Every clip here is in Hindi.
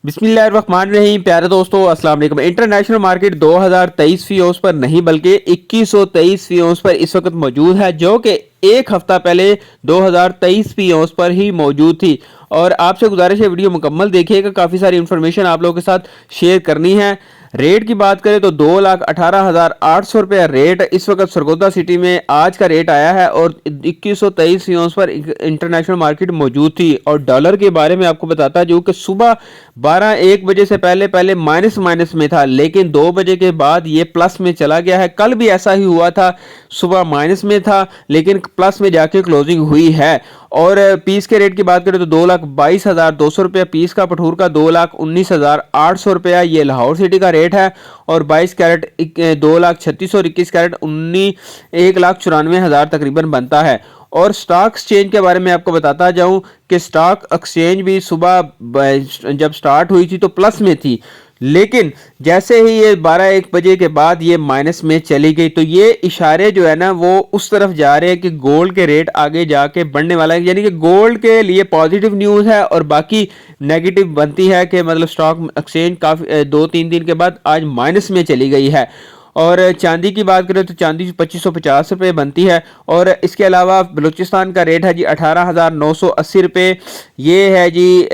बिस्मिल्लाहिर्रहमानिर्रहीम। प्यारे दोस्तों, अस्सलाम वालेकुम। इंटरनेशनल मार्केट 2023 फी औंस पर नहीं बल्कि 2123 फी औंस पर इस वक्त मौजूद है, जो कि एक हफ्ता पहले 2023 फी औंस पर ही मौजूद थी। और आपसे गुजारिश है वीडियो मुकम्मल देखिएगा, काफ़ी सारी इंफॉर्मेशन आप लोगों के साथ शेयर करनी है। रेट की बात करें तो 2,18,800 रुपया रेट इस वक्त सरगोदा सिटी में आज का रेट आया है और 2123 फी औंस पर इंटरनेशनल मार्केट मौजूद थी। और डॉलर के बारे में आपको बताता जो कि सुबह 12-1 बजे से पहले पहले माइनस माइनस में था, लेकिन 2 बजे के बाद ये प्लस में चला गया है। कल भी ऐसा ही हुआ था, सुबह माइनस में था लेकिन प्लस में जाके क्लोजिंग हुई है। और पीस के रेट की बात करें तो 2,22,200 रुपया पीस का, पठूर का 2,19,800 रुपया ये लाहौर सिटी का रेट है। और 22 कैरेट 2,36,000 और 21 कैरेट 1,94,000 तकरीबन बनता है। और स्टॉक एक्सचेंज के बारे में आपको बताता जाऊं कि स्टॉक एक्सचेंज भी सुबह जब स्टार्ट हुई थी तो प्लस में थी, लेकिन जैसे ही ये 12-1 बजे के बाद ये माइनस में चली गई, तो ये इशारे जो है ना वो उस तरफ जा रहे हैं कि गोल्ड के रेट आगे जाके बढ़ने वाला है। यानी कि गोल्ड के लिए पॉजिटिव न्यूज़ है और बाकी नेगेटिव बनती है कि मतलब स्टॉक एक्सचेंज काफ़ी 2-3 दिन के बाद आज माइनस में चली गई है। और चांदी की बात करें तो चांदी 2550 रुपये बनती है। और इसके अलावा बलूचिस्तान का रेट है जी 18,980 रुपये, ये है जी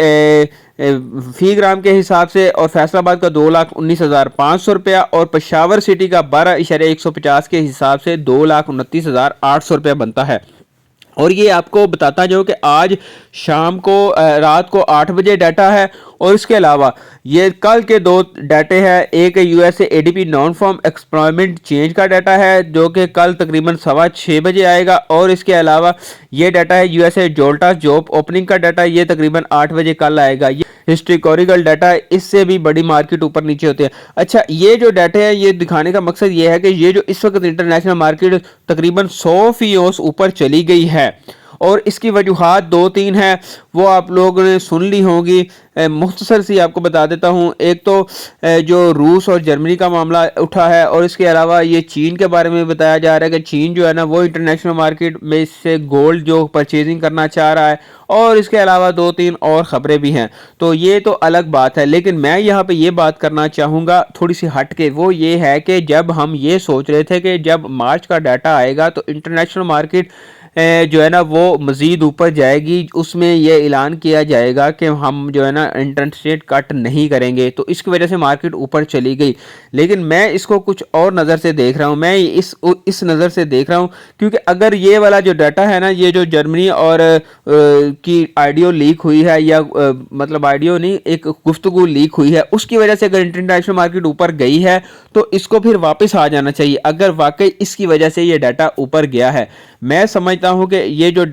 फी ग्राम के हिसाब से। और फैसलाबाद का 2,19,500 रुपया और पेशावर सिटी का 12.150 के हिसाब से 2,29,800 रुपया बनता है। और ये आपको बताता जाऊँ कि आज शाम को रात को 8 बजे डाटा है। और इसके अलावा ये कल के 2 डाटे हैं, एक USA ADP non farm employment change का डाटा है जो कि कल तकरीबन 6:15 बजे आएगा। और इसके अलावा ये डाटा है यूएसए जोल्टा जॉब ओपनिंग का डाटा, ये तकरीबन 8 बजे कल आएगा। ये हिस्टोरिकल डाटा है, इससे भी बड़ी मार्केट ऊपर नीचे होती है। अच्छा, ये जो डाटे हैं ये दिखाने का मकसद ये है कि ये जो इस वक्त इंटरनेशनल मार्केट तकरीबन 100 फी औंस ऊपर चली गई है और इसकी वजूहात 2-3 हैं, वो आप लोगों ने सुन ली होंगी। मुख्तसर सी आपको बता देता हूँ। एक तो जो रूस और जर्मनी का मामला उठा है और इसके अलावा ये चीन के बारे में बताया जा रहा है कि चीन जो है ना वो इंटरनेशनल मार्केट में से गोल्ड जो परचेजिंग करना चाह रहा है। और इसके अलावा 2-3 और ख़बरें भी हैं, तो ये तो अलग बात है। लेकिन मैं यहाँ पे ये बात करना चाहूँगा थोड़ी सी हट के, वो ये है कि जब हम ये सोच रहे थे कि जब मार्च का डाटा आएगा तो इंटरनेशनल मार्केट जो है ना वो मज़ीद ऊपर जाएगी, उसमें यह ऐलान किया जाएगा कि हम जो है ना इंटरेस्ट रेट कट नहीं करेंगे, तो इसकी वजह से मार्केट ऊपर चली गई। लेकिन मैं इसको कुछ और नज़र से देख रहा हूँ, मैं इस नज़र से देख रहा हूँ क्योंकि अगर ये वाला जो डाटा है ना, ये जो जर्मनी और की ऑडियो लीक हुई है या मतलब ऑडियो नहीं, एक गुफ्तगू लीक हुई है, उसकी वजह से अगर इंटरनेशनल मार्केट ऊपर गई है तो इसको फिर वापस आ जाना चाहिए। अगर वाकई इसकी वजह से ये डाटा ऊपर गया है, मैं समझता हूं कि ये जो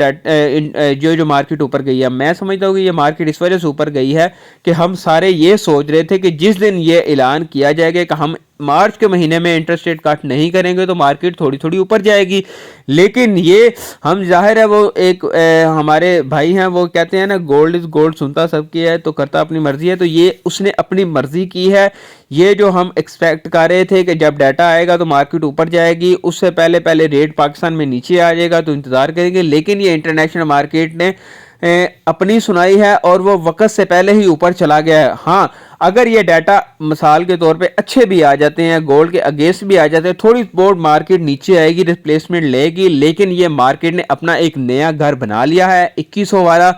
मार्केट ऊपर गई है, मैं समझता हूं कि ये मार्केट इस वजह से ऊपर गई है कि हम सारे ये सोच रहे थे कि जिस दिन ये ऐलान किया जाएगा कि हम मार्च के महीने में इंटरेस्ट रेट कट नहीं करेंगे तो मार्केट थोड़ी थोड़ी ऊपर जाएगी। लेकिन ये हम जाहिर है वो एक हमारे भाई हैं, वो कहते हैं ना गोल्ड इज गोल्ड, सुनता सबकी है तो करता अपनी मर्जी है। तो ये उसने अपनी मर्जी की है। ये जो हम एक्सपेक्ट कर रहे थे कि जब डाटा आएगा तो मार्केट ऊपर जाएगी, उससे पहले पहले रेट पाकिस्तान में नीचे आ जाएगा तो इंतज़ार करेंगे, लेकिन ये इंटरनेशनल मार्केट ने अपनी सुनाई है और वो वक्त से पहले ही ऊपर चला गया है। हाँ, अगर ये डाटा मिसाल के तौर पे अच्छे भी आ जाते हैं, गोल्ड के अगेंस्ट भी आ जाते हैं, थोड़ी बहुत मार्केट नीचे आएगी, रिप्लेसमेंट लेगी, लेकिन ये मार्केट ने अपना एक नया घर बना लिया है 2100 वाला।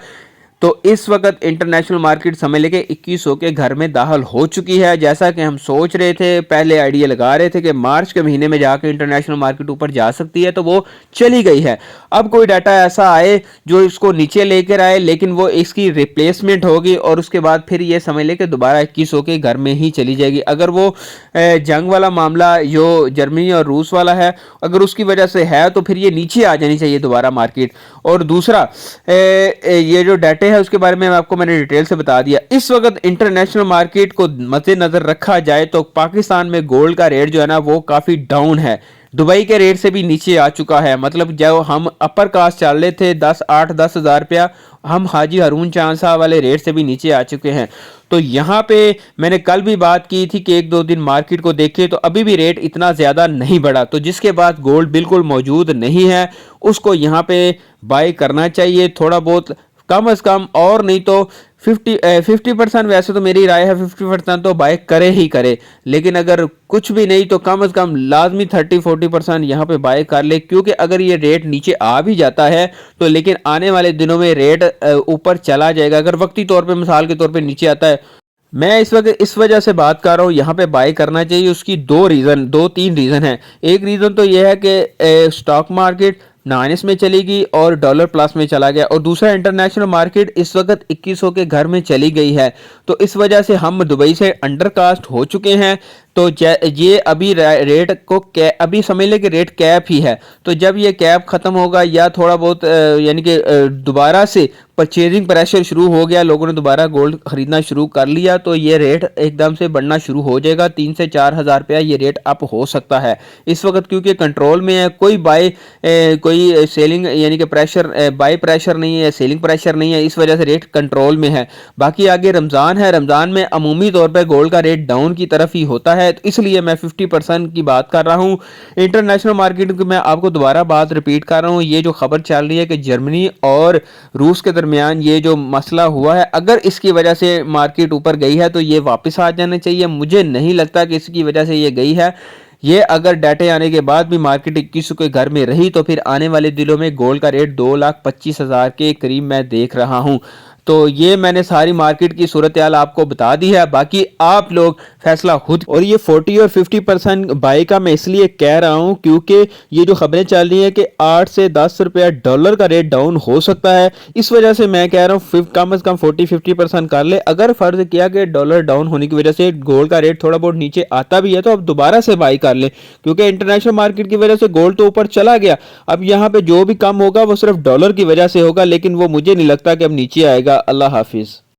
तो इस वक्त इंटरनेशनल मार्केट समझ लेके 2100 के घर में दाखिल हो चुकी है। जैसा कि हम सोच रहे थे, पहले आइडिया लगा रहे थे कि मार्च के महीने में जाकर इंटरनेशनल मार्केट ऊपर जा सकती है, तो वो चली गई है। अब कोई डाटा ऐसा आए जो इसको नीचे लेकर आए, लेकिन वो इसकी रिप्लेसमेंट होगी और उसके बाद फिर ये समझ ले कि दोबारा 2100 के घर में ही चली जाएगी। अगर वो जंग वाला मामला जो जर्मनी और रूस वाला है, अगर उसकी वजह से है तो फिर ये नीचे आ जानी चाहिए दोबारा मार्केट। और दूसरा ये जो डाटे है उसके बारे में आपको मैंने डिटेल से बता दिया। इस वक्त इंटरनेशनल मार्केट को मद्देनजर रखा जाए तो पाकिस्तान में गोल्ड का रेट जो है ना वो काफ़ी डाउन है, दुबई के रेट से भी नीचे आ चुका है। मतलब जब हम अपर कास्ट चल रहे थे 10-8-10 हज़ार रुपया, हम हाजी हरून चांद साहब वाले रेट से भी नीचे आ चुके हैं। तो यहाँ पे मैंने कल भी बात की थी कि 1-2 दिन मार्केट को देखे तो अभी भी रेट इतना ज़्यादा नहीं बढ़ा, तो जिसके बाद गोल्ड बिल्कुल मौजूद नहीं है उसको यहाँ पे बाय करना चाहिए। थोड़ा बहुत कम अज़ कम और नहीं तो 50%, वैसे तो मेरी राय है 50% तो बाय करे ही करे, लेकिन अगर कुछ भी नहीं तो कम अज़ कम लाजमी 30-40% यहाँ पे बाय कर ले, क्योंकि अगर ये रेट नीचे आ भी जाता है तो लेकिन आने वाले दिनों में रेट ऊपर चला जाएगा। अगर वक्ती तौर पे मिसाल के तौर पे नीचे आता है, मैं इस वक्त इस वजह से बात कर रहा हूँ यहाँ पे बाय करना चाहिए, उसकी दो तीन रीज़न है। एक रीज़न तो यह है कि स्टॉक मार्केट माइनस में चली गई और डॉलर प्लस में चला गया, और दूसरा इंटरनेशनल मार्केट इस वक्त 2100 के घर में चली गई है, तो इस वजह से हम दुबई से अंडरकास्ट हो चुके हैं। तो ये अभी रेट को अभी समझ ले कि रेट कैप ही है, तो जब ये कैप ख़त्म होगा या थोड़ा बहुत यानी कि दोबारा से परचेजिंग प्रेशर शुरू हो गया, लोगों ने दोबारा गोल्ड खरीदना शुरू कर लिया, तो ये रेट एकदम से बढ़ना शुरू हो जाएगा। 3 से 4 हज़ार रुपया ये रेट अप हो सकता है इस वक्त, क्योंकि कंट्रोल में है। कोई कोई सेलिंग यानी कि प्रेशर बाय प्रेशर नहीं है, सेलिंग प्रेशर नहीं है, इस वजह से रेट कंट्रोल में है। बाकी आगे रमज़ान है, रमज़ान में अमूमी तौर पर गोल्ड का रेट डाउन की तरफ ही होता है, तो इसलिए मैं 50% की बात कर रहा हूँ। इंटरनेशनल मार्केट की मैं आपको दोबारा बात रिपीट कर रहा हूँ, ये जो खबर चल रही है कि जर्मनी और रूस के दरमियान ये जो मसला हुआ है, अगर इसकी वजह से मार्केट ऊपर गई है तो ये वापस आ जाना चाहिए। मुझे नहीं लगता कि इसकी वजह से ये गई है। ये अगर डाटे आने के बाद भी मार्केट 2100 के घर में रही तो फिर आने वाले दिनों में गोल्ड का रेट 2,25,000 के करीब मैं देख रहा हूँ। तो ये मैंने सारी मार्केट की सूरत हाल आपको बता दी है, बाकी आप लोग फैसला खुद। और ये 40 और 50% बाई का मैं इसलिए कह रहा हूँ क्योंकि ये जो खबरें चल रही हैं कि 8 से 10 रुपया डॉलर का रेट डाउन हो सकता है, इस वजह से मैं कह रहा हूँ कम से कम 40-50% कर ले। अगर फर्ज किया कि डॉलर डाउन होने की वजह से गोल्ड का रेट थोड़ा बहुत नीचे आता भी है तो अब दोबारा से बाई कर ले, क्योंकि इंटरनेशनल मार्केट की वजह से गोल्ड तो ऊपर चला गया। अब यहाँ पे जो भी कम होगा वो सिर्फ डॉलर की वजह से होगा, लेकिन वो मुझे नहीं लगता कि अब नीचे आएगा। अल्लाह हाफिज़।